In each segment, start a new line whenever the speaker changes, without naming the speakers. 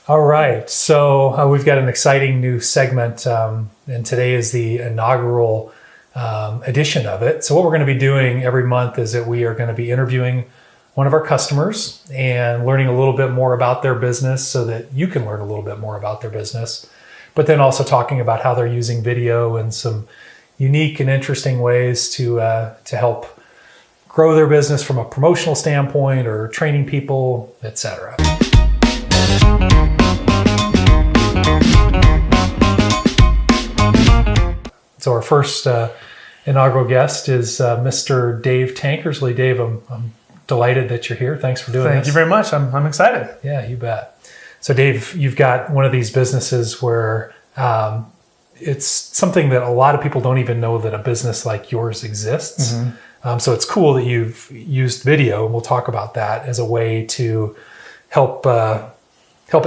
All right. So we've got an exciting new segment, and today is the inaugural edition of it. So what we're going to be doing every month is that we are going to be interviewing one of our customers and learning a little bit more about their business so that you can learn a little bit more about their business, but then also talking about how they're using video in some unique and interesting ways to help grow their business from a promotional standpoint or training people, etc. So our first inaugural guest is Mr. Dave Tankersley. Dave, I'm delighted that you're here. Thanks for doing this.
Thank you very much. I'm excited.
Yeah, you bet. So Dave, you've got one of these businesses where it's something that a lot of people don't even know that a business like yours exists. Mm-hmm. So it's cool that you've used video, and we'll talk about that as a way to help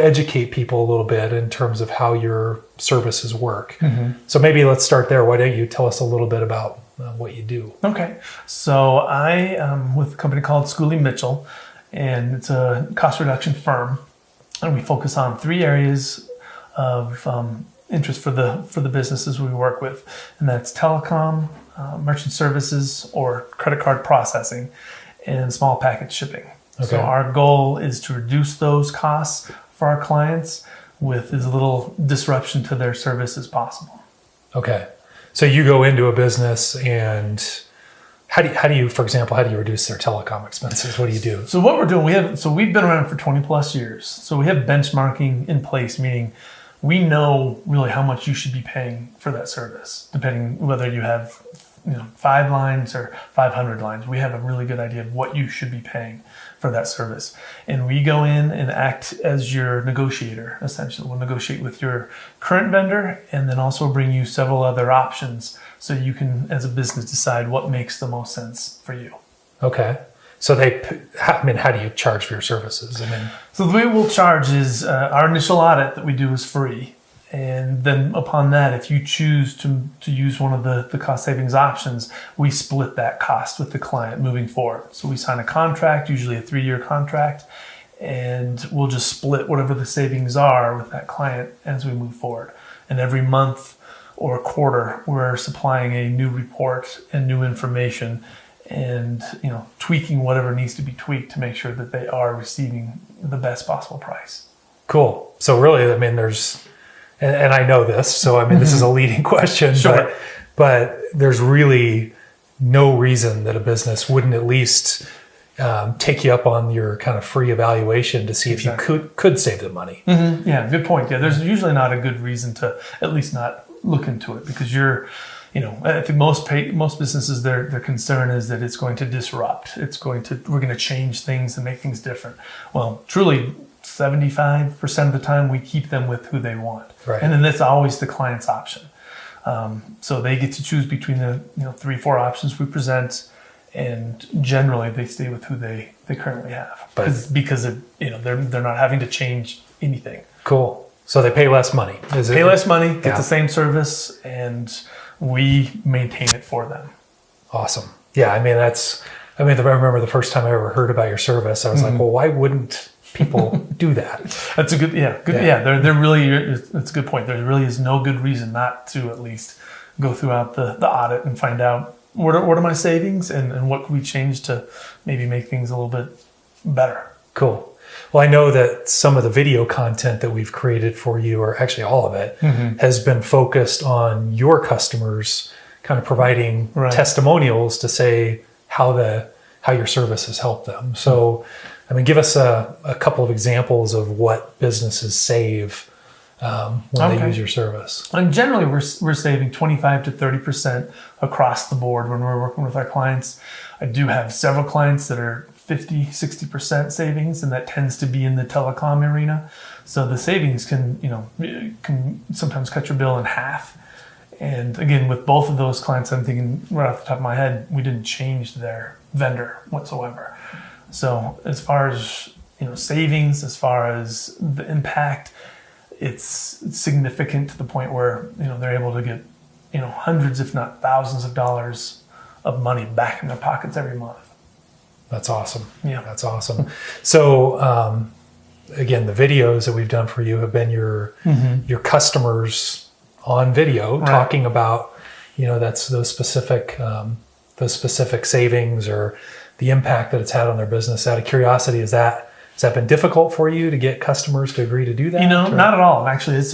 educate people a little bit in terms of how your services work. Mm-hmm. So maybe let's start there. Why don't you tell us a little bit about what you do?
Okay. So I am with a company called Schooley Mitchell, and it's a cost reduction firm, and we focus on 3 areas of interest for the businesses we work with, and that's telecom, merchant services, or credit card processing, and small package shipping. Okay. So our goal is to reduce those costs for our clients with as little disruption to their service as possible.
Okay. So you go into a business, and how do you, for example, how do you reduce their telecom expenses? What do you do?
So what we're doing, we've been around for 20 plus years. So we have benchmarking in place, meaning we know really how much you should be paying for that service, depending whether you have 5 lines or 500 lines. We have a really good idea of what you should be paying for that service. And we go in and act as your negotiator, essentially. We'll negotiate with your current vendor and then also bring you several other options so you can, as a business, decide what makes the most sense for you.
Okay. So how do you charge for your services?
So the way we'll charge is our initial audit that we do is free. And then upon that, if you choose to use one of the cost savings options, we split that cost with the client moving forward. So we sign a contract, usually a 3-year contract, and we'll just split whatever the savings are with that client as we move forward. And every month or quarter, we're supplying a new report and new information and tweaking whatever needs to be tweaked to make sure that they are receiving the best possible price.
Cool. So really, there's... And I know this, so this is a leading question,
sure.
but there's really no reason that a business wouldn't at least take you up on your kind of free evaluation to see if you could save them money.
Mm-hmm. Yeah, good point. Yeah, there's usually not a good reason to at least not look into it, because I think most businesses, their concern is that it's going to disrupt. We're going to change things and make things different. Well, truly, 75% of the time we keep them with who they want.
Right.
And then that's always the client's option. So they get to choose between the 3-4 options we present, and generally they stay with who they currently have because they're not having to change anything.
Cool. So they pay less money.
Pay less money, get the same service, and we maintain it for them.
Awesome. Yeah, I remember the first time I ever heard about your service, I was like, well, why wouldn't people do that?
That's a good. There really, it's a good point. There really is no good reason not to at least go throughout the audit and find out what are my savings and what can we change to maybe make things a little bit better.
Cool. Well, I know that some of the video content that we've created for you, or actually all of it, has been focused on your customers, kind of providing testimonials to say how your service has helped them. So, give us a couple of examples of what businesses save when they use your service.
And generally, we're saving 25 to 30% across the board when we're working with our clients. I do have several clients that are 50, 60% savings, and that tends to be in the telecom arena. So the savings can sometimes cut your bill in half. And again, with both of those clients, I'm thinking right off the top of my head, we didn't change their vendor whatsoever. So as far as savings, as far as the impact, it's significant to the point where they're able to get hundreds, if not thousands of dollars of money back in their pockets every month.
That's awesome.
Yeah,
that's awesome. So again, the videos that we've done for you have been your customers on video talking about, that's those specific savings or the impact that it's had on their business. Out of curiosity, has that been difficult for you to get customers to agree to do that?
Not at all. Actually, it's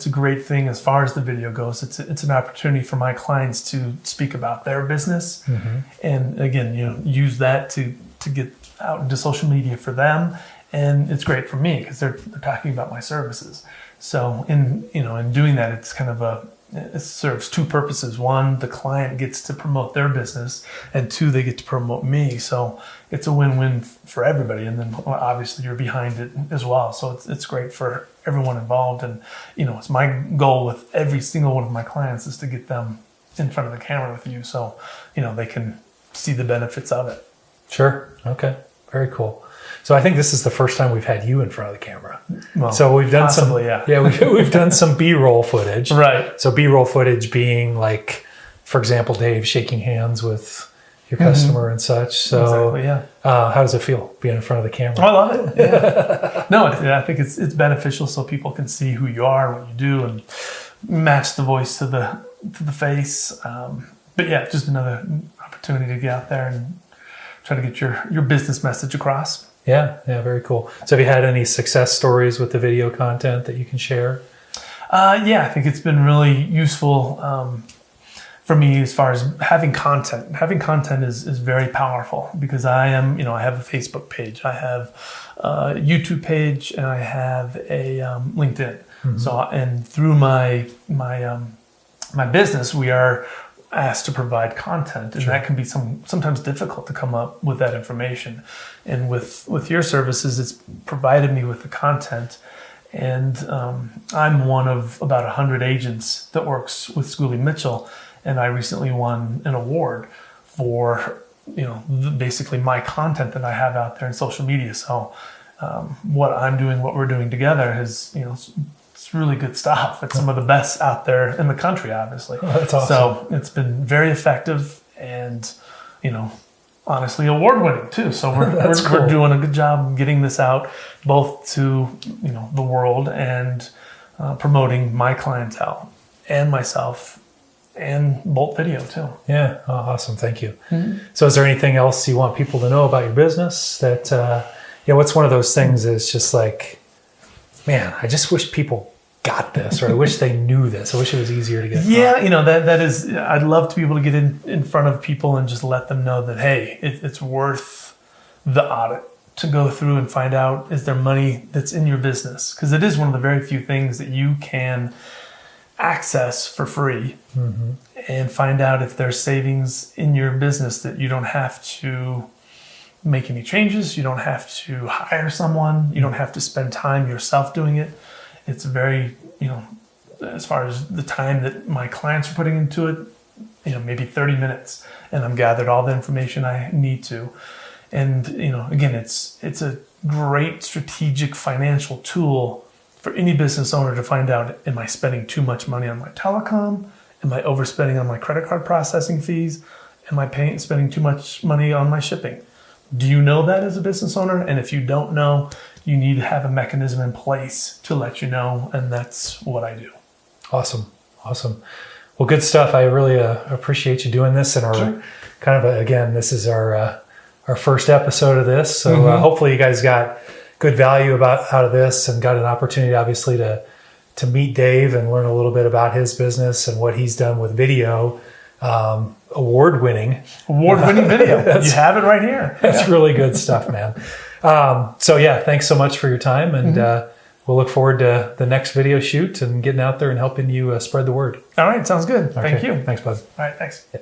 a great thing as far as the video goes. It's an opportunity for my clients to speak about their business, and again, use that to get out into social media for them. And it's great for me because they're talking about my services. So in doing that, it's kind of it serves two purposes. One, the client gets to promote their business, and two, they get to promote me. So it's a win-win for everybody. And then obviously you're behind it as well. So it's great for everyone involved. And, it's my goal with every single one of my clients is to get them in front of the camera with you. So, they can see the benefits of it.
Sure. Okay. Very cool. So I think this is the first time we've had you in front of the camera.
Well,
so we've done
possibly,
we've done some B-roll footage.
Right.
So B-roll footage being like, for example, Dave shaking hands with your customer and such. So
exactly, yeah.
How does it feel being in front of the camera?
I love it. Yeah. No, I think it's beneficial so people can see who you are, what you do, and match the voice to the face. But yeah, just another opportunity to get out there and try to get your business message across.
Yeah, very cool. So have you had any success stories with the video content that you can share?
Yeah, I think it's been really useful for me as far as having content. Having content is very powerful because I have a Facebook page, I have a YouTube page, and I have a LinkedIn. So, and through my business, we are asked to provide content, and that can be sometimes difficult to come up with that information. And with your services, it's provided me with the content. And I'm one of about 100 agents that works with Schooley Mitchell, and I recently won an award for basically my content that I have out there in social media. So what we're doing together is it's really good stuff. It's some of the best out there in the country, obviously.
Oh, that's awesome.
So it's been very effective and, honestly award-winning too. So we're doing a good job getting this out both to, the world and promoting my clientele and myself and Bolt Video too.
Yeah. Oh, awesome. Thank you. So is there anything else you want people to know about your business that, what's one of those things that's just like, man, I just wish people got this, or I wish they knew this. I wish it was easier to get.
Yeah, that is, I'd love to be able to get in front of people and just let them know that, hey, it's worth the audit to go through and find out, is there money that's in your business? Because it is one of the very few things that you can access for free and find out if there's savings in your business that you don't have to make any changes. You don't have to hire someone. You don't have to spend time yourself doing it. It's very, as far as the time that my clients are putting into it, maybe 30 minutes, and I'm gathered all the information I need to. And, again, it's a great strategic financial tool for any business owner to find out, am I spending too much money on my telecom? Am I overspending on my credit card processing fees? Am I spending too much money on my shipping? Do you know that as a business owner? And if you don't know, you need to have a mechanism in place to let you know, and that's what I do.
Awesome. Well, good stuff. I really appreciate you doing this, and again, this is our first episode of this, so hopefully you guys got good value out of this and got an opportunity, obviously, to meet Dave and learn a little bit about his business and what he's done with video. Award-winning video. You have it right here. That's really good stuff, man. Thanks so much for your time, and we'll look forward to the next video shoot and getting out there and helping you spread the word.
All right, sounds good. Thank you.
Thanks, bud.
All right, thanks.
Yeah.